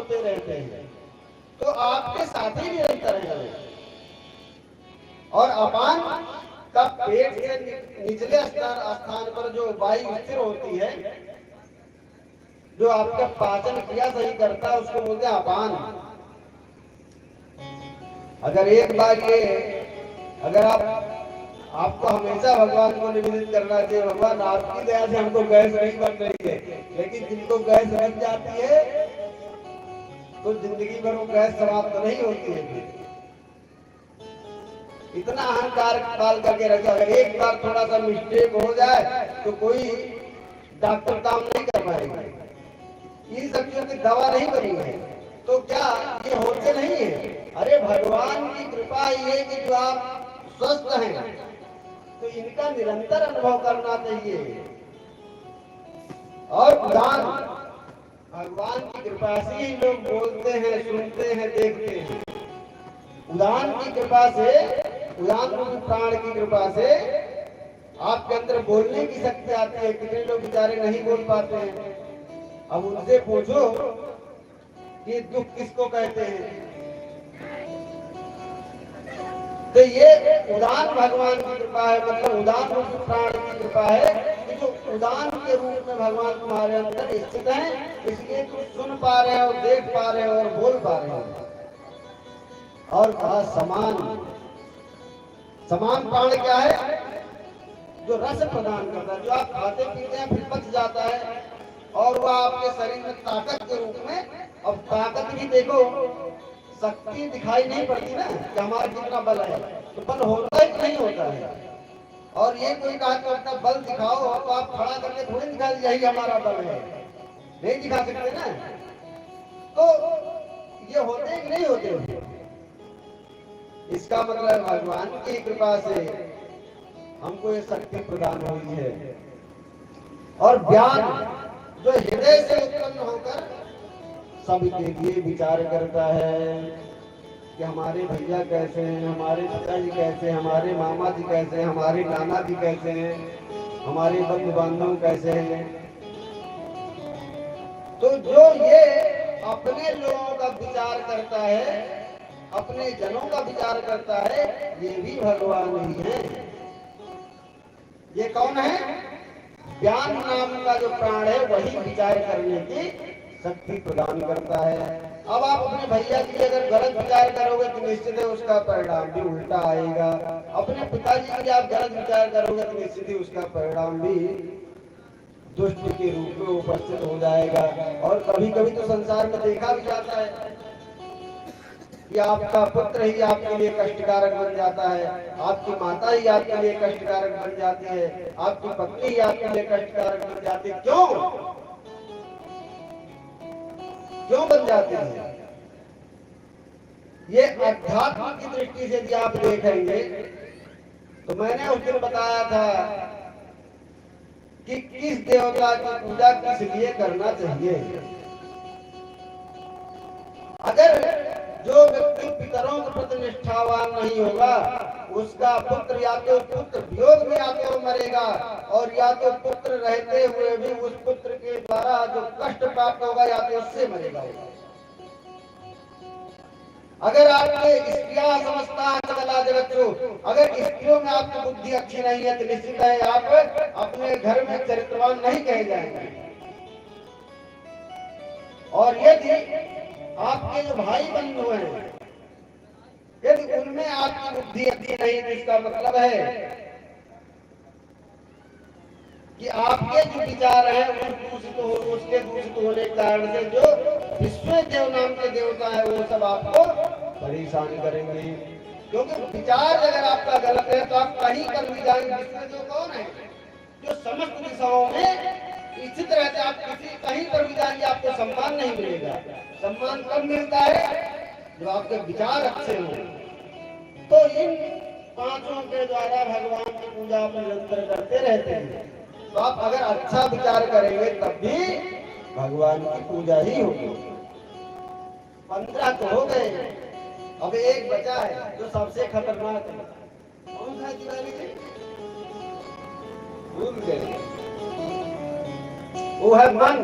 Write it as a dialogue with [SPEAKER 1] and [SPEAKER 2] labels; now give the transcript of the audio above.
[SPEAKER 1] होते रहते हैं, तो आपके साथ ही निरंतर है। और अपान का पेट के निचले स्थान पर जो वायु स्थिर होती है, जो आपका पाचन क्रिया सही करता है, उसको बोलते हैं अपान। अगर एक बार ये, अगर आपको हमेशा भगवान को निवेदित करना चाहिए, भगवान आपकी दया से हमको गैस नहीं बन रही है, लेकिन जिनको गैस बन जाती है तो जिंदगी भर वो गैस समाप्त नहीं होती है। इतना अहंकार पाल करके रखे, अगर एक बार थोड़ा सा मिस्टेक हो जाए तो कोई डॉक्टर काम नहीं कर पाएगा, इन सब चीजों की दवा नहीं बनी है। तो क्या ये होते नहीं है? अरे भगवान की कृपा ये कि जो आप स्वस्थ हैं, तो इनका निरंतर अनुभव करना चाहिए। और उदान भगवान की कृपा से ही लोग बोलते हैं, सुनते हैं, देखते हैं। उदान की कृपा से, उदान रूपी प्राण की कृपा से आपके अंदर बोलने की शक्ति आती है। कितने लोग बेचारे नहीं बोल पाते हैं। अब उनसे पूछो कि दुख किसको कहते हैं, तो ये उदान भगवान की कृपा है, मतलब उदान रूपी प्राण की कृपा है कि जो उदान के रूप में भगवान तुम्हारे अंदर स्थित है, इसलिए तुम सुन पा रहे हो, देख पा रहे हो और बोल पा रहे हो। और कहा समान, समान प्राण क्या है? जो रस प्रदान करता है, जो आप खाते पीते हैं फिर बच जाता है और वह आपके शरीर में ताकत के रूप में। अब ताकत भी देखो, शक्ति दिखाई नहीं पड़ती ना कि हमारा कितना बल है, तो बल होता ही नहीं होता है। और ये कोई कहा करता बल दिखाओ, तो आप खड़ा करके थोड़ी दिखा यही हमारा बल है, नहीं दिखा सकते ना। तो ये होते कि नहीं होते? इसका मतलब भगवान की कृपा से हमको ये शक्ति प्रदान हुई है। और ज्ञान जो हृदय से उत्पन्न होकर सबके लिए विचार करता है कि हमारे भैया कैसे हैं, हमारे पिताजी कैसे हैं, हमारे मामा जी कैसे हैं, हमारे नाना जी कैसे हैं, हमारे बंधु बांधव कैसे हैं। तो जो ये अपने लोगों का विचार करता है, अपने जनों का विचार करता है, ये भी भगवान ही है। ये कौन है? ज्ञान नाम का जो प्राण है, वही विचार करने की शक्ति प्रदान करता है। अब आप अपने भैया के लिए अगर गलत विचार करोगे तो निश्चित है उसका परिणाम भी उल्टा आएगा। अपने पिताजी के लिए आप गलत विचार करोगे तो निश्चित ही उसका परिणाम भी दुष्ट के रूप में उपस्थित हो जाएगा। और कभी कभी तो संसार में देखा भी जाता है कि आपका पुत्र ही आपके लिए कष्टकारक बन जाता है, आपकी माता ही आपके लिए कष्टकारक बन जाती है, आपकी पत्नी ही आपके लिए कष्टकारक बन जाती है। क्यों बन जाते हैं? ये अध्यात्म की दृष्टि से यदि आप देखेंगे तो मैंने उस दिन बताया था कि किस देवता की पूजा किस लिए करना चाहिए। अगर जो व्यक्ति पितरों के प्रति निष्ठावान नहीं होगा, उसका पुत्र या तो पुत्र वियोग में आते हुए मरेगा, और या तो पुत्र रहते हुए भी उस पुत्र के द्वारा जो कष्ट प्राप्त होगा या तो उससे मरेगा। अगर आपके स्त्रियां समझता चला जगत को, अगर स्त्रियों में आपकी बुद्धि अच्छी नहीं है तो निश्चित है आप अपने घर में चरित्रवान नहीं कहे जाएंगे। और यदि आपके जो भाई बंधु हैं, यदि उनमें आपकी बुद्धि अच्छी नहीं, तो इसका मतलब है कि आपके जो विचार हैं उसके दूषित होने के कारण से जो विश्व देव नाम के देवता है वो सब आपको परेशान करेंगे। क्योंकि विचार अगर आपका गलत है तो आप कहीं पर भी जाएंगे। विश्व देव कौन है? जो समस्त दिशाओं में स्थित रहते। आप कहीं पर भी जाएंगे आपको सम्मान नहीं मिलेगा। सम्मान कब मिलता है? जब आपके विचार अच्छे हों। तो इन पांचों के द्वारा भगवान की पूजा आप निरंतर करते रहते हैं। तो आप अगर अच्छा विचार करेंगे तब भी भगवान की पूजा ही होगी। 15 तो हो गए, अब एक बचा है जो सबसे खतरनाक है। कौन सा दिवाली जी? भूल गए। वो है मन।